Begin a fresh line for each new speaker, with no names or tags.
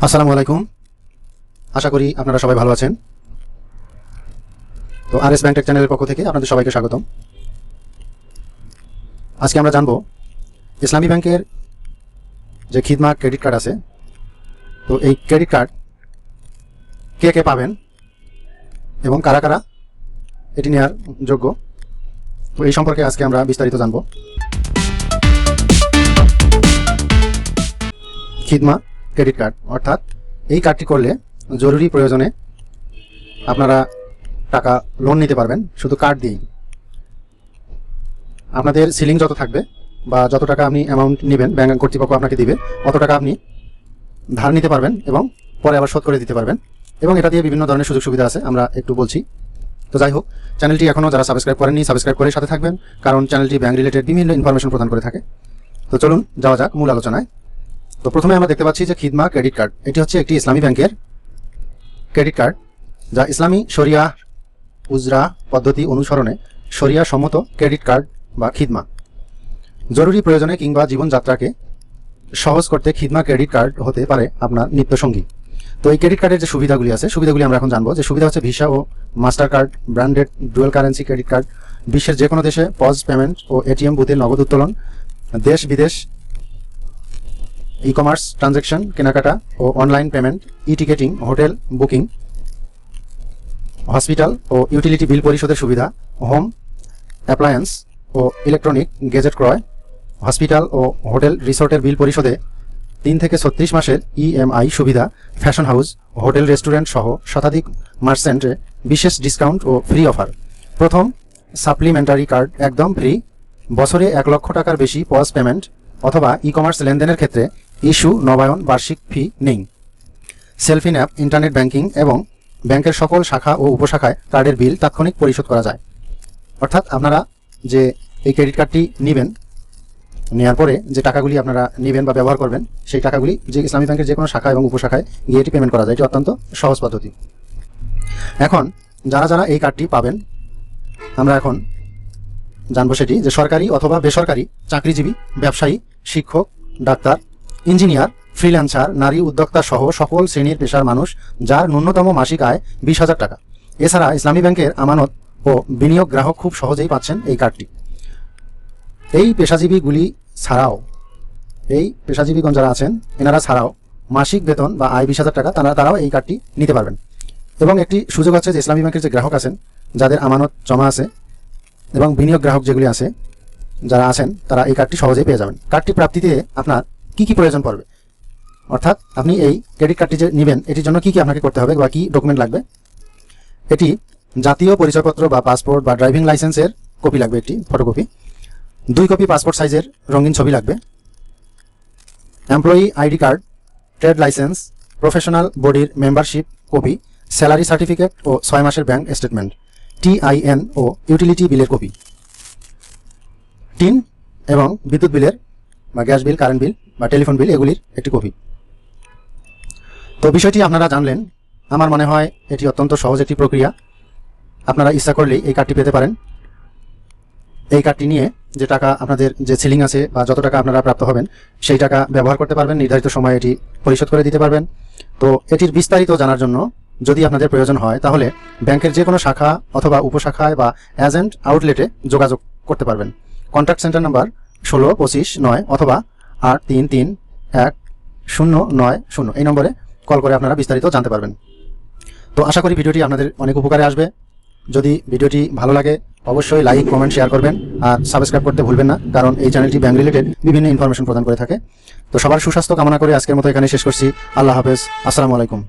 আসসালামু আলাইকুম। আশা করি আপনারা সবাই ভালো আছেন। তো Rsbanktech চ্যানেলের পক্ষ থেকে আপনাদের সবাইকে স্বাগতম। আজকে আমরা জানব ইসলামী ব্যাংকের যে খিদমা ক্রেডিট কার্ড আছে, তো এই ক্রেডিট কার্ড কে কে পাবেন এবং কারা কারা এটি নেওয়ার যোগ্য, তো এই সম্পর্কে আজকে আমরা বিস্তারিত জানব। খিদমা ক্রেডিট কার্ড অর্থাৎ এই কার্ডটি করলে জরুরি প্রয়োজনে আপনারা টাকা লোন নিতে পারবেন শুধু কার্ড দিয়েই। আপনাদের সিলিং যত থাকবে বা যত টাকা আপনি অ্যামাউন্ট নেবেন, ব্যাংক কর্তৃপক্ষ আপনাকে দিবে, অত টাকা আপনি ধার নিতে পারবেন এবং পরে আবার শোধ করে দিতে পারবেন। এবং এটা দিয়ে বিভিন্ন ধরনের সুযোগ সুবিধা আছে, আমরা একটু বলছি। তো যাই হোক, চ্যানেলটি এখনও যারা সাবস্ক্রাইব করেননি সাবস্ক্রাইব করে সাথে থাকবেন, কারণ চ্যানেলটি ব্যাংক রিলেটেড বিভিন্ন ইনফরমেশন প্রদান করে থাকে। তো চলুন যাওয়া যাক মূল আলোচনায়। তো প্রথমে আমরা দেখতে পাচ্ছি যে খিদমা ক্রেডিট কার্ড, এটি হচ্ছে একটি ইসলামী ব্যাংকের ক্রেডিট কার্ড, যা ইসলামী শরিয়া উজরা পদ্ধতি অনুসরণে শরিয়া সম্মত ক্রেডিট কার্ড বা খিদমা। জরুরি প্রয়োজনে কিংবা জীবনযাত্রাকে সহজ করতে খিদমা ক্রেডিট কার্ড হতে পারে আপনার নিত্যসঙ্গী। তো এই ক্রেডিট কার্ডের যে সুবিধাগুলি আছে, সুবিধাগুলি আমরা এখন জানবো। যে সুবিধা হচ্ছে ভিসা ও Mastercard, branded dual currency credit card, বিশ্বের যে কোনো দেশে পজ পেমেন্ট ও এটিএম বুথে নগদ উত্তোলন, দেশ বিদেশ ই কমার্স ট্রানজ্যাকশন, কেনাকাটা ও অনলাইন পেমেন্ট, ই টিকেটিং, হোটেল বুকিং, হসপিটাল ও ইউটিলিটি বিল পরিশোধের সুবিধা, হোম অ্যাপ্লায়েন্স ও ইলেকট্রনিক গেজেট ক্রয়, হসপিটাল ও হোটেল রিসোর্টের বিল পরিশোধে 3 থেকে 36 মাসের ইএমআই সুবিধা, ফ্যাশন হাউস, হোটেল রেস্টুরেন্ট সহ শতাধিক মার্চেন্টে বিশেষ ডিসকাউন্ট ও ফ্রি অফার। প্রথম সাপ্লিমেন্টারি কার্ড একদম ফ্রি, বছরে 1 লক্ষ টাকার বেশি পজ পেমেন্ট অথবা ই কমার্স লেনদেনের ক্ষেত্রে ইস্যু নবায়ন বার্ষিক ফি নেই। সেলফি অ্যাপ, ইন্টারনেট ব্যাংকিং এবং ব্যাংকের সকল শাখা ও উপশাখায় কার্ডের বিল তাৎক্ষণিক পরিশোধ করা যায়। অর্থাৎ আপনারা যে এই ক্রেডিট কার্ডটি নেবেন, নেওয়ার পরে যে টাকাগুলি আপনারা নেবেন বা ব্যবহার করবেন, সেই টাকাগুলি যে ইসলামী ব্যাংকের যে কোনো শাখা এবং উপশাখায় গিয়ে এটি পেমেন্ট করা যায়। এটি অত্যন্ত সহজ পদ্ধতি। এখন যারা যারা এই কার্ডটি পাবেন, আমরা এখন জানবো সেটি যে সরকারি অথবা বেসরকারি চাকরিজীবী, ব্যবসায়ী, শিক্ষক, ডাক্তার, ইঞ্জিনিয়ার, ফ্রিল্যান্সার, নারী উদ্যোক্তা সহ সকল শ্রেণীর পেশার মানুষ যার ন্যূনতম মাসিক আয় 20,000 টাকা। এছাড়া ইসলামী ব্যাংকের আমানত ও বিনিয়োগ গ্রাহক খুব সহজেই পাচ্ছেন এই কার্ডটি। এই পেশাজীবীগুলি ছাড়াও, এই পেশাজীবীগণ যারা আছেন এনারা ছাড়াও মাসিক বেতন বা আয় 20,000 টাকা, তারাও এই কার্ডটি নিতে পারবেন। এবং একটি সুযোগ আছে যে ইসলামী ব্যাংকের যে গ্রাহক আছেন, যাদের আমানত জমা আছে এবং বিনিয়োগ গ্রাহক যেগুলি আছে যারা আছেন, তারা এই কার্ডটি সহজেই পেয়ে যাবেন। কার্ডটি প্রাপ্তিতে আপনার কি কি প্রয়োজন পড়বে, অর্থাৎ আপনি এই ক্রেডিট কার্ডটি যে নেবেন এটির জন্য কি কি আপনাকে করতে হবে বা কি ডকুমেন্ট লাগবে। এটি জাতীয় পরিচয়পত্র বা পাসপোর্ট বা ড্রাইভিং লাইসেন্সের কপি লাগবে, একটি ফটোকপি, 2 কপি পাসপোর্ট সাইজের রঙিন ছবি লাগবে, employee ID card, trade licence, professional বডির মেম্বারশিপ কপি, স্যালারি সার্টিফিকেট ও 6 মাসের ব্যাংক স্টেটমেন্ট, টিআইএন ও ইউটিলিটি বিলের কপি, টিন এবং বিদ্যুৎ বিলের বা গ্যাস বিল, কারেন্ট বিল বা টেলিফোন বিল এগুলির একটি কপি। তো বিষয়টি আপনারা জানলেন। আমার মনে হয় এটি অত্যন্ত সহজ একটি প্রক্রিয়া। আপনারা ইচ্ছা করলেই এই কার্ডটি পেতে পারেন। এই কার্ডটি নিয়ে যে টাকা আপনাদের যে সিলিং আছে বা যত টাকা আপনারা প্রাপ্ত হবেন সেই টাকা ব্যবহার করতে পারবেন, নির্ধারিত সময়ে এটি পরিশোধ করে দিতে পারবেন। তো এটির বিস্তারিত জানার জন্য যদি আপনাদের প্রয়োজন হয় তাহলে ব্যাংকের যে কোনো শাখা অথবা উপশাখায় বা এজেন্ট আউটলেটে যোগাযোগ করতে পারবেন। কন্ট্যাক্ট সেন্টার নাম্বার 1625 অথবা 83311090 এই নম্বরে কল করে আপনারা বিস্তারিত জানতে পারবেন। তো আশা করি ভিডিওটি আপনাদের অনেক উপকারে আসবে। যদি ভিডিওটি ভালো লাগে অবশ্যই লাইক, কমেন্ট, শেয়ার করবেন আর সাবস্ক্রাইব করতে ভুলবেন না, কারণ এই চ্যানেলটি ব্যাংক রিলেটেড বিভিন্ন ইনফরমেশন প্রদান করে থাকে। তো সবার সুস্বাস্থ্য কামনা করে আজকের মতো এখানে শেষ করছি। আল্লাহ হাফেজ, আসসালামু আলাইকুম।